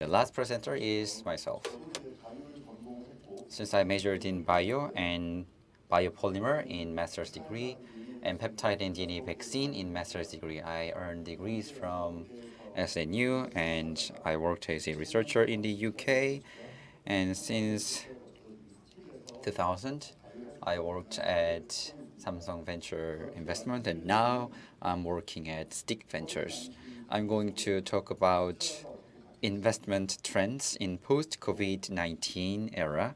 The last presenter is myself. Since I majored in bio and biopolymer in master's degree and peptide and DNA vaccine in master's degree, I earned degrees from SNU and I worked as a researcher in the UK. And since 2000, I worked at Samsung Venture Investment, and now I'm working at STIC Ventures. I'm going to talk about investment trends in post-COVID-19 era.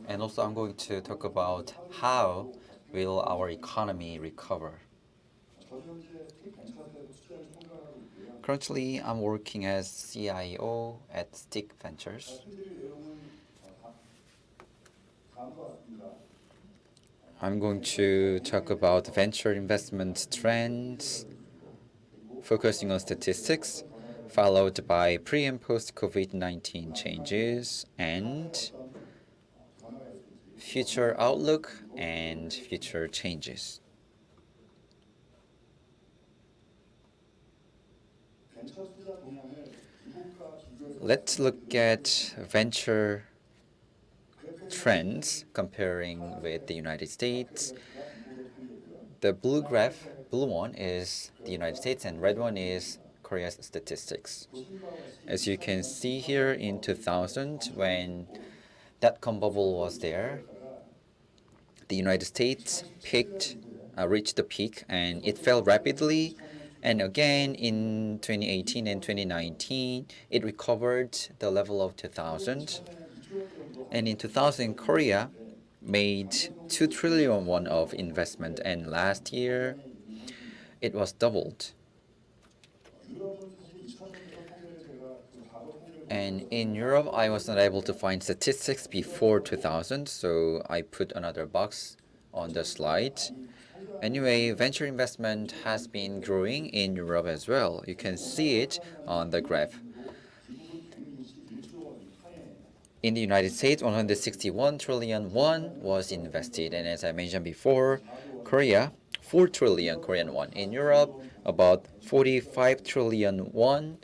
And also I'm going to talk about how will our economy recover. Currently, I'm working as CIO at STIC Ventures. I'm going to talk about venture investment trends, focusing on statistics, followed by pre and post COVID-19 changes, and future outlook and future changes. Let's look at venture trends comparing with the United States. The blue one is the United States and red one is Korea's statistics. As you can see here in 2000, when dot-com bubble was there, the United States reached the peak and it fell rapidly. And again in 2018 and 2019, it recovered the level of 2000. And in 2000, Korea made 2 trillion won of investment, and last year it was doubled. And in Europe, I was not able to find statistics before 2000, so I put another box on the slide. Anyway, venture investment has been growing in Europe as well. You can see it on the graph. In the United States, 161 trillion won was invested, and as I mentioned before, Korea, 4 trillion Korean won. In Europe, about 45 trillion won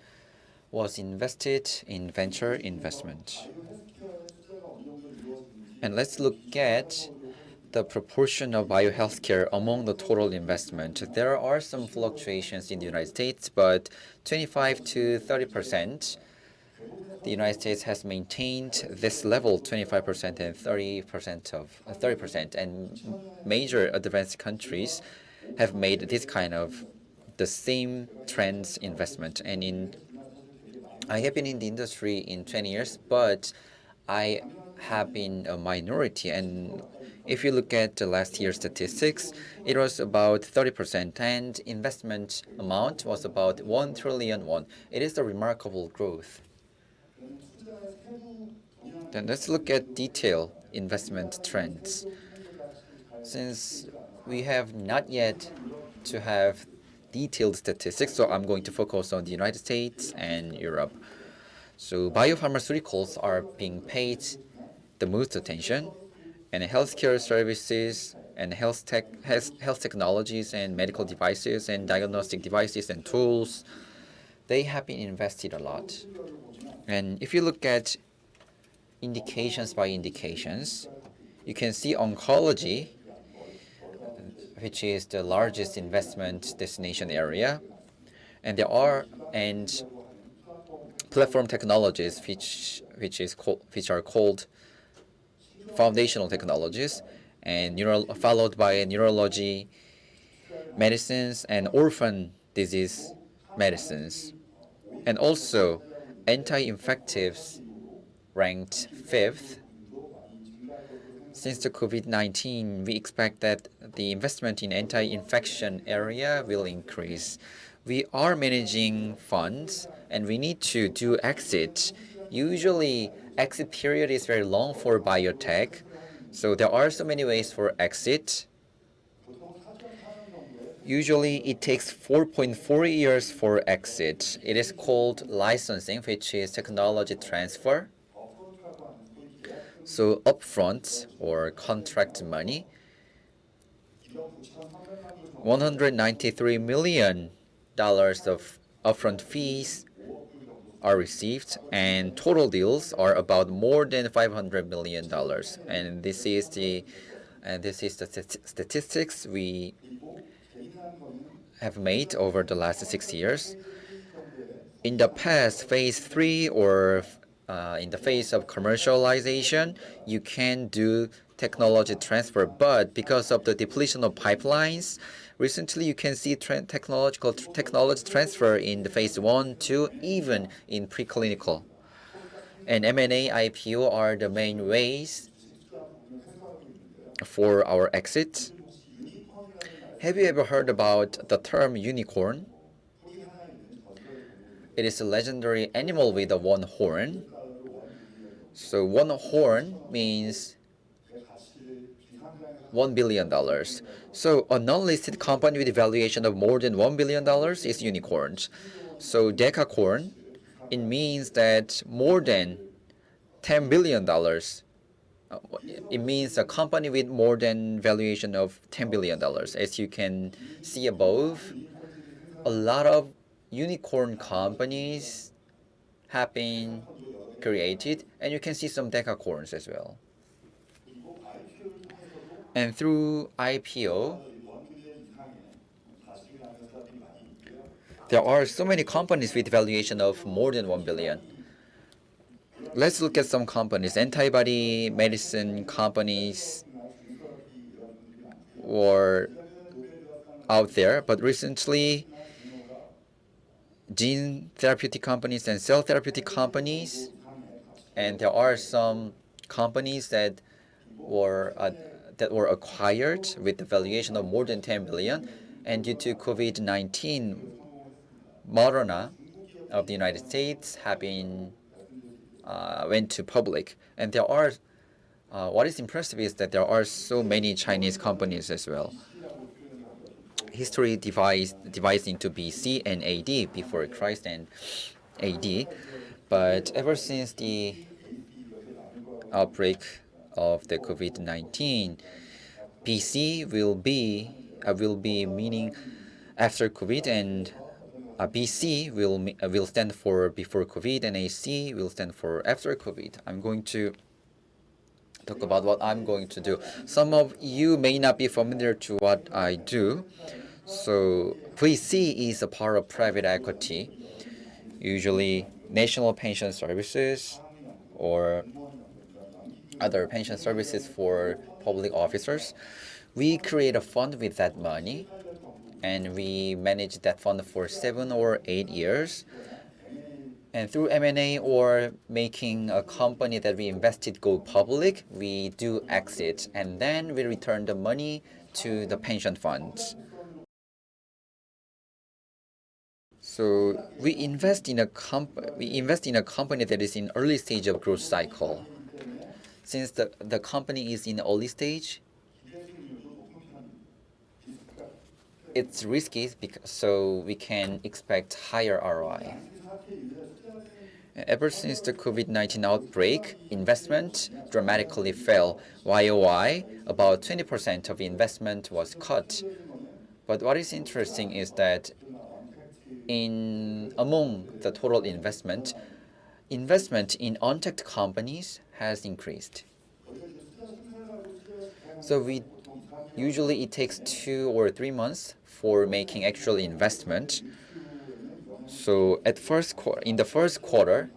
was invested in venture investment. And let's look at the proportion of biohealthcare among the total investment. There are some fluctuations in the United States, but 25 to 30%. The United States has maintained this level, 25% and 30%, and major advanced countries have made this kind of the same trends investment. And I have been in the industry in 20 years, but I have been a minority. And if you look at the last year's statistics, it was about 30%, and investment amount was about 1 trillion won. It is a remarkable growth. Then let's look at detailed investment trends. Since we have not yet to have detailed statistics, so I'm going to focus on the United States and Europe. So biopharmaceuticals are being paid the most attention, and healthcare services and health technologies and medical devices and diagnostic devices and tools, they have been invested a lot. And if you look at indications by indications, you can see oncology, which is the largest investment destination area, and platform technologies, which are called foundational technologies, and followed by neurology medicines and orphan disease medicines, and also anti-infectives ranked 5th. Since the COVID-19, we expect that the investment in anti-infection area will increase. We are managing funds and we need to do exit. Usually, exit period is very long for biotech, so there are so many ways for exit. Usually, it takes 4.4 years for exit. It is called licensing, which is technology transfer. So upfront or contract money, $193 million of upfront fees are received, and total deals are about more than $500 million. And this is the statistics we have made over the last 6 years. In the past, phase 3 or in the phase of commercialization, you can do technology transfer, but because of the depletion of pipelines, recently you can see technology transfer in the phase 1, 2, even in preclinical. And M&A IPO are the main ways for our exit. Have you ever heard about the term unicorn? It is a legendary animal with a one horn. So one horn means $1 billion. So a non-listed company with a valuation of more than $1 billion is unicorns. So decacorn, it means that more than $10 billion. It means a company with more than valuation of $10 billion. As you can see above, a lot of unicorn companies have been created, and you can see some decacorns as well. And through IPO, there are so many companies with valuation of more than 1 billion. Let's look at some companies. Antibody medicine companies were out there, but recently gene therapeutic companies and cell therapeutic companies, and there are some companies that were acquired with the valuation of more than 10 billion, and due to COVID-19, Moderna of the United States have been went to public, and there are what is impressive is that there are so many Chinese companies as well. History divides into BC and AD, before Christ and AD, but ever since the outbreak of the COVID-19, BC will be meaning after COVID, and BC will stand for before COVID, and AC will stand for after COVID. I'm going to talk about what I'm going to do. Some of you may not be familiar to what I do. So VC is a part of private equity, usually National Pension Services or other pension services for public officers. We create a fund with that money, and we manage that fund for 7 or 8 years. And through M&A or making a company that we invested go public, we do exit, and then we return the money to the pension funds. So we invest in a company that is in early stage of growth cycle. Since the company is in early stage, it's risky, so we can expect higher ROI. Ever since the COVID-19 outbreak, investment dramatically fell. YOY, about 20% of investment was cut. But what is interesting is that among the total investment in untech companies has increased. So usually it takes 2 or 3 months for making actual investment. So in the first quarter,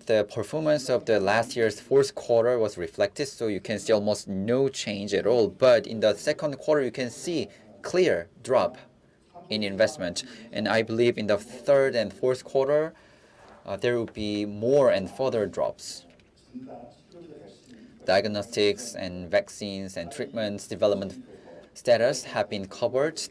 the performance of the last year's fourth quarter was reflected, so you can see almost no change at all. But in the second quarter, you can see clear drop in investment. And I believe in the third and fourth quarter, there will be more and further drops. Diagnostics and vaccines and treatments development status have been covered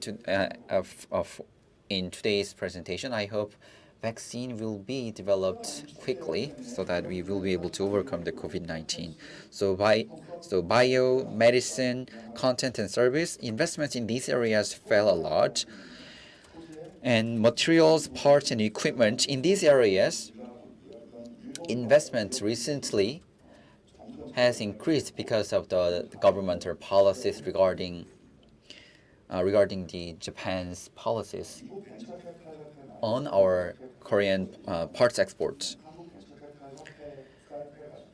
in today's presentation. I hope vaccine will be developed quickly so that we will be able to overcome the COVID-19. So bio, medicine, content and service, investments in these areas fell a lot. And materials, parts and equipment, in these areas, investment recently has increased because of the governmental policies regarding regarding the Japan's policies on our Korean parts exports.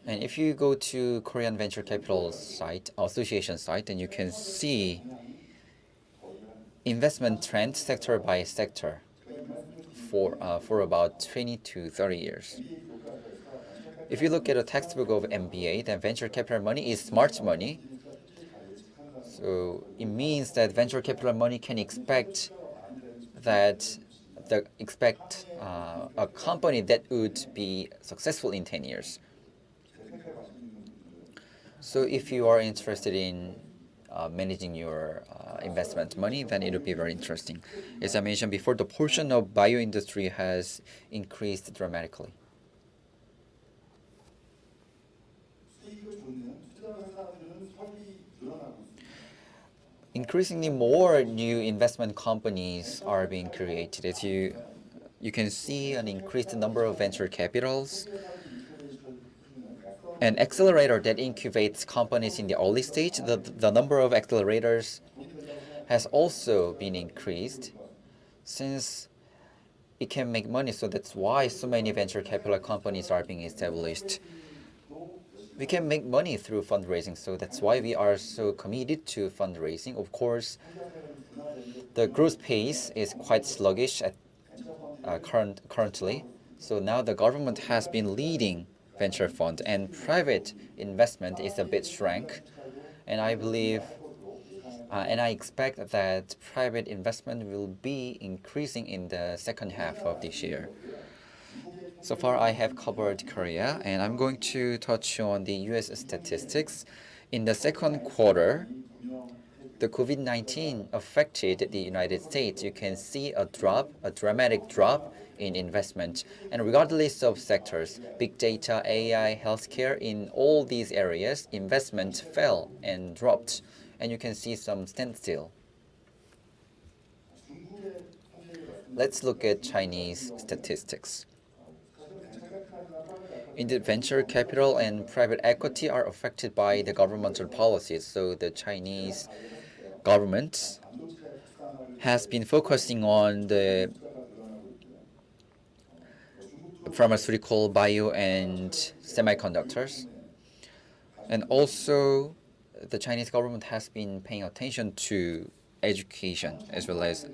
And if you go to Korean Venture Capital site, association site, then you can see investment trend sector by sector for about 20 to 30 years. If you look at a textbook of MBA, then venture capital money is smart money. So it means that venture capital money can expect a company that would be successful in 10 years. So if you are interested in managing your investment money, then it would be very interesting. As I mentioned before, the portion of bio industry has increased dramatically. Increasingly more new investment companies are being created. As you can see an increased number of venture capitals. An accelerator that incubates companies in the early stage, the number of accelerators has also been increased since it can make money. So that's why so many venture capital companies are being established. We can make money through fundraising, so that's why we are so committed to fundraising. Of course, the growth pace is quite sluggish at currently. So now the government has been leading venture fund, and private investment is a bit shrank. And I believe, and I expect that private investment will be increasing in the second half of this year. So far, I have covered Korea, and I'm going to touch on the US statistics. In the second quarter, the COVID-19 affected the United States. You can see a dramatic drop in investment. And regardless of sectors, big data, AI, healthcare, in all these areas, investment fell and dropped. And you can see some standstill. Let's look at Chinese statistics. In the venture capital and private equity are affected by the governmental policies. So the Chinese government has been focusing on the pharmaceutical, bio, and semiconductors. And also, the Chinese government has been paying attention to education as well as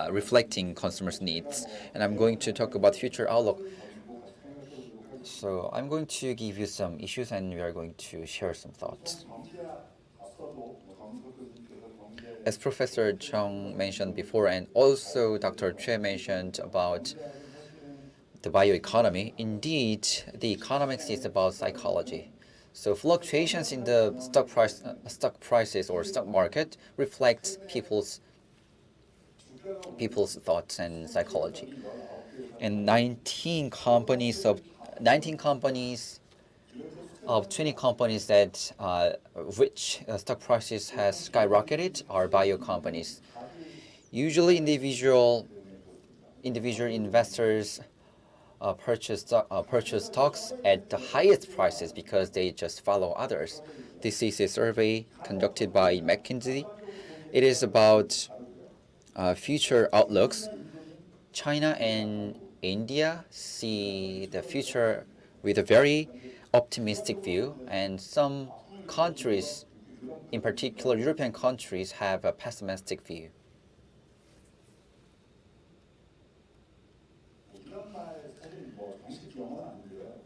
reflecting consumers' needs. And I'm going to talk about future outlook. So I'm going to give you some issues and we are going to share some thoughts. As Professor Chung mentioned before, and also Dr. Choi mentioned about the bioeconomy, indeed, the economics is about psychology. So fluctuations in the stock prices or stock market reflects people's thoughts and psychology. And 19 companies of 20 companies that which stock prices has skyrocketed are bio companies. Usually, individual investors purchase stocks at the highest prices because they just follow others. This is a survey conducted by McKinsey. It is about future outlooks. China and India see the future with a very optimistic view, and some countries, in particular European countries, have a pessimistic view.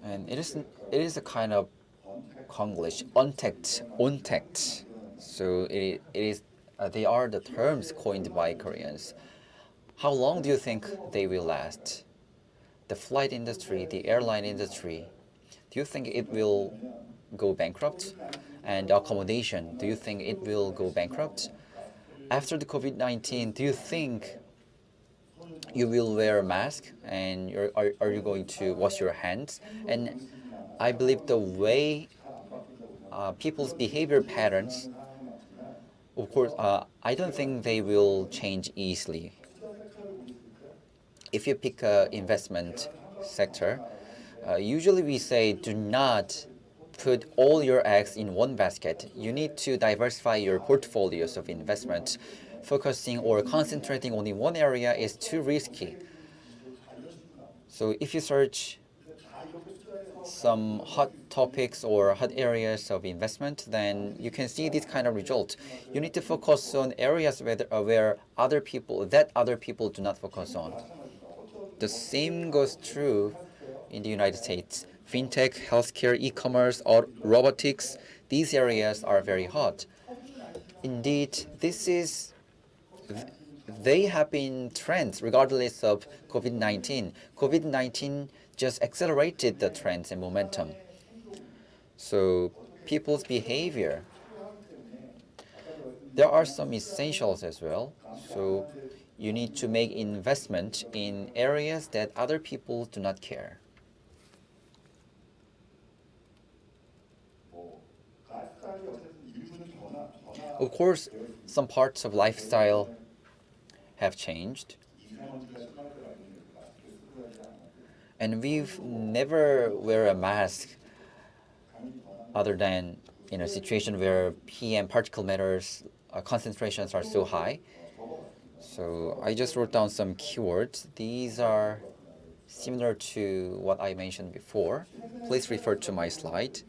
And it is a kind of Konglish, untact. So it is they are the terms coined by Koreans. How long do you think they will last? The flight industry, the airline industry, do you think it will go bankrupt? And accommodation, do you think it will go bankrupt? After the COVID-19, do you think you will wear a mask and are you going to wash your hands? And I believe the way people's behavior patterns, of course, I don't think they will change easily. If you pick an investment sector, usually we say do not put all your eggs in one basket. You need to diversify your portfolios of investment. focusing or concentrating only one area is too risky. So if you search some hot topics or hot areas of investment, then you can see this kind of result. You need to focus on areas where other people do not focus on. The same goes true in the United States. Fintech, healthcare, e-commerce, robotics, these areas are very hot. Indeed, they have been trends regardless of COVID-19. COVID-19 just accelerated the trends and momentum. So people's behavior, there are some essentials as well. So you need to make investment in areas that other people do not care. Of course, some parts of lifestyle have changed. And we've never wear a mask other than in a situation where PM particle matters concentrations are so high. So I just wrote down some keywords. These are similar to what I mentioned before. Please refer to my slide.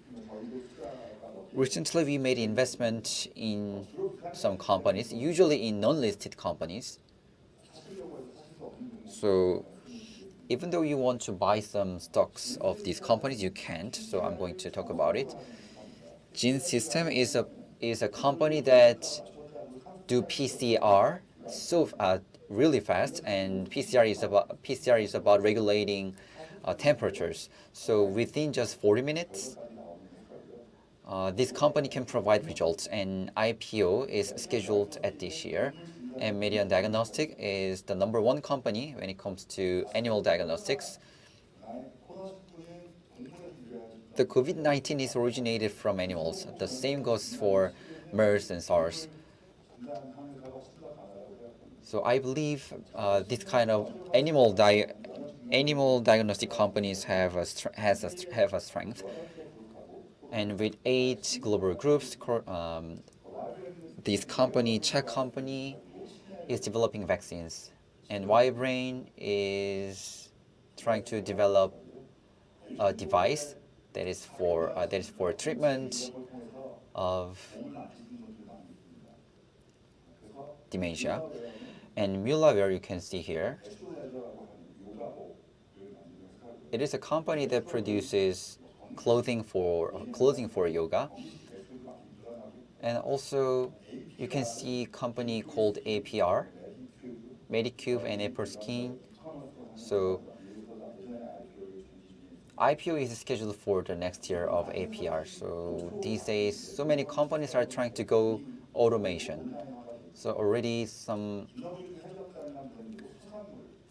Recently, we made investment in some companies, usually in non-listed companies. So even though you want to buy some stocks of these companies, you can't. So I'm going to talk about it. Gene System is a company that do PCR really fast, and PCR is about regulating temperatures. So within just 40 minutes, this company can provide results, and IPO is scheduled at this year. And Meridian Diagnostic is the #1 company when it comes to animal diagnostics. The COVID-19 is originated from animals. The same goes for MERS and SARS. So I believe this kind of animal diagnostic companies have a strength. And with 8 global groups, this company, Czech company, is developing vaccines, and Y-Brain is trying to develop a device that is for treatment of dementia. And Mulaware, you can see here, it is a company that produces clothing for yoga. And also, you can see a company called APR, Medicube and Apple Skin. So IPO is scheduled for the next year of APR. So these days, so many companies are trying to go automation. So already some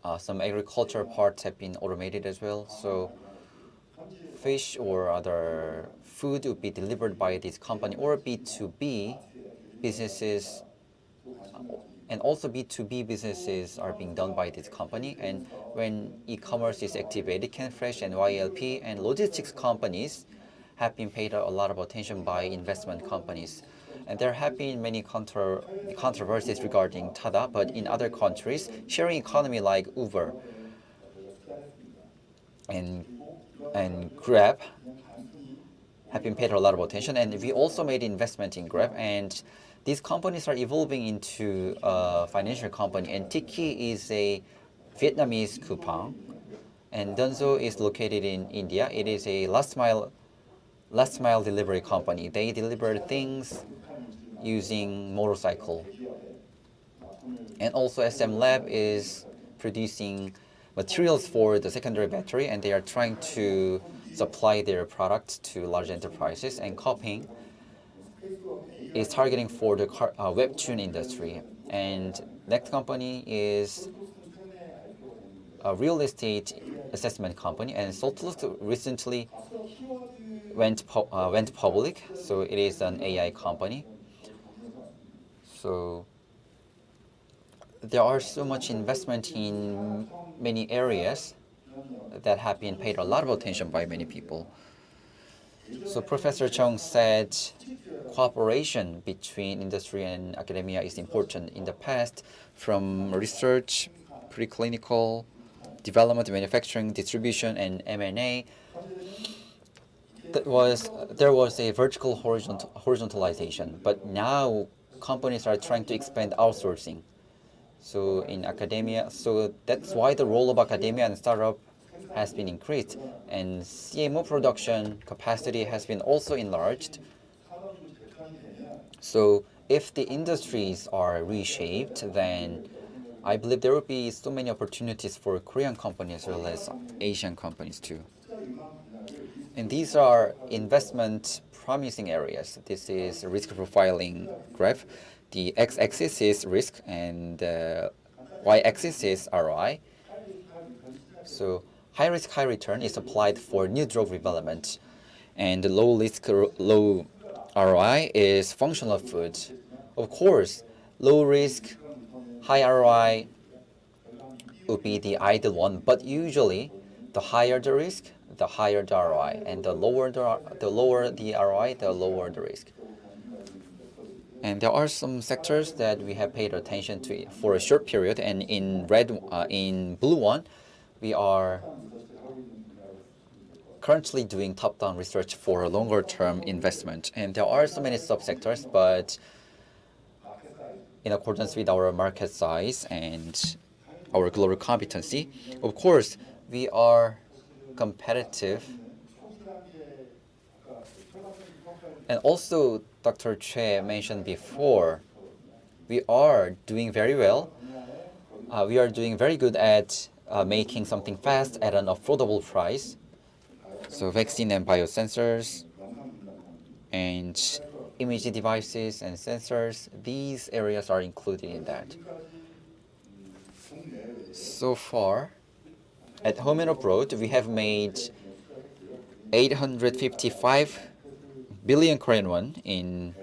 agricultural parts have been automated as well. So fish or other food would be delivered by this company, or B2B businesses, and also B2B businesses are being done by this company. And when e-commerce is activated, CanFresh and YLP and logistics companies have been paid a lot of attention by investment companies. And there have been many controversies regarding Tada, but in other countries, sharing economy like Uber and Grab have been paid a lot of attention. And we also made investment in Grab, and these companies are evolving into a financial company. And Tiki is a Vietnamese coupon, and Dunzo is located in India. It is a last mile delivery company. They deliver things using motorcycle. And also SM Lab is producing materials for the secondary battery, and they are trying to supply their products to large enterprises. And Coping is targeting for the webtoon industry. And next company is a real estate assessment company, and Saltlux recently went public, so it is an AI company. So there are so much investment in many areas that have been paid a lot of attention by many people. So Professor Chung said cooperation between industry and academia is important in the past, from research, preclinical, development, manufacturing, distribution, and M&A. There was a vertical horizontalization, but now companies are trying to expand outsourcing. So in academia, so that's why the role of academia and startup has been increased, and CMO production capacity has been also enlarged. So if the industries are reshaped, then I believe there will be so many opportunities for Korean companies as well as Asian companies too. And these are investment promising areas. This is risk profiling graph. The x-axis is risk and y-axis is ROI. So high risk, high return is applied for new drug development, and the low risk, low ROI is functional food. Of course, low risk, high ROI would be the ideal one, but usually the higher the risk, the higher the ROI, and the lower the ROI, the lower the risk. And there are some sectors that we have paid attention to for a short period, and in blue one, we are currently doing top-down research for a longer-term investment. And there are so many subsectors, but in accordance with our market size and our global competency, of course, we are competitive. And also, Dr. Choi mentioned before, we are doing very well. We are doing very good at making something fast at an affordable price. So vaccine and biosensors and imaging devices and sensors, these areas are included in that. So far, at home and abroad, we have made 855 billion Korean won in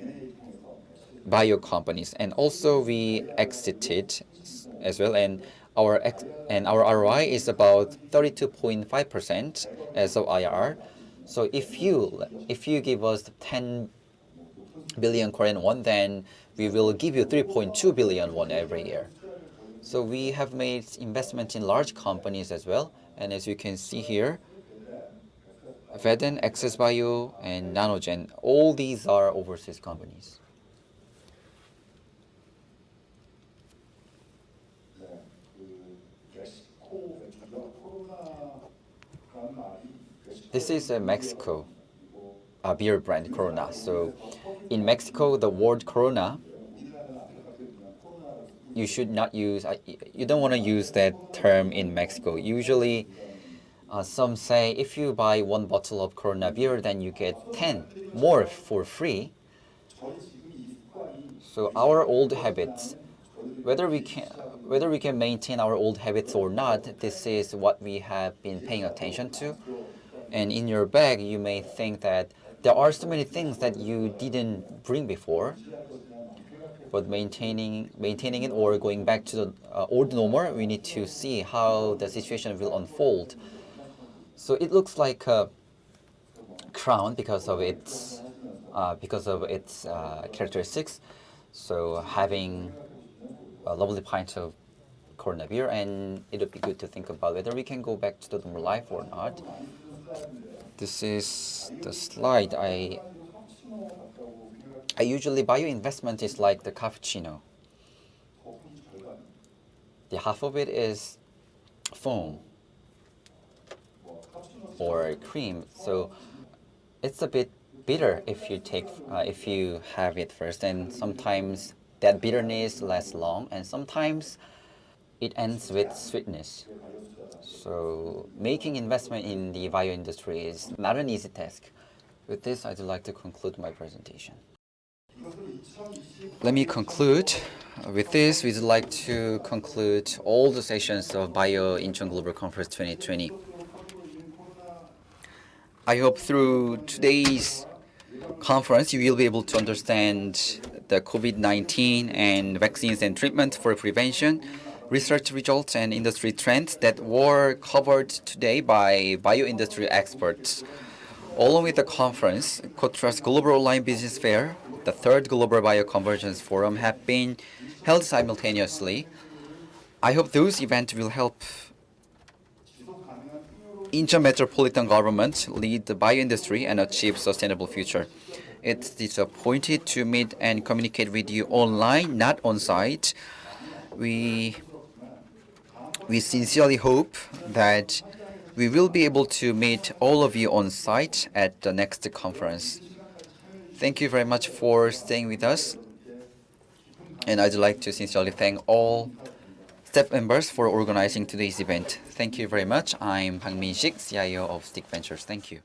bio companies, and also we exited as well, and our ROI is about 32.5% as of IRR. So if you give us 10 billion Korean won, then we will give you 3.2 billion won every year. So we have made investment in large companies as well, and as you can see here, Veden, Access Bio, and Nanogen, all these are overseas companies. This is a Mexico beer brand, Corona. So in Mexico, the word Corona, you should not use, you don't want to use that term in Mexico. Usually, some say if you buy one bottle of Corona beer, then you get 10 more for free. So our old habits, whether we can maintain our old habits or not, this is what we have been paying attention to. And in your bag, you may think that there are so many things that you didn't bring before, but maintaining it or going back to the old normal, we need to see how the situation will unfold. So it looks like a crown because of its characteristics. So having a lovely pint of Corona beer, and it would be good to think about whether we can go back to the normal life or not. This is the slide. I usually bio investment is like the cappuccino. The half of it is foam or cream, so it's a bit bitter if you have it first, and sometimes that bitterness lasts long, and sometimes it ends with sweetness. So making investment in the bio industry is not an easy task. With this, I'd like to conclude my presentation. Let me conclude. With this, we'd like to conclude all the sessions of Bio Incheon Global Conference 2020. I hope through today's conference, you will be able to understand the COVID-19 and vaccines and treatment for prevention, research results, and industry trends that were covered today by bioindustry experts. Along with the conference, Kotra's Global Online Business Fair, the third Global Bioconvergence Forum have been held simultaneously. I hope those events will help Incheon metropolitan government lead the bioindustry and achieve sustainable future. It's disappointed to meet and communicate with you online, not on site. We sincerely hope that we will be able to meet all of you on site at the next conference. Thank you very much for staying with us. And I'd like to sincerely thank all staff members for organizing today's event. Thank you very much. I'm Minsik, CIO of STIC Ventures. Thank you.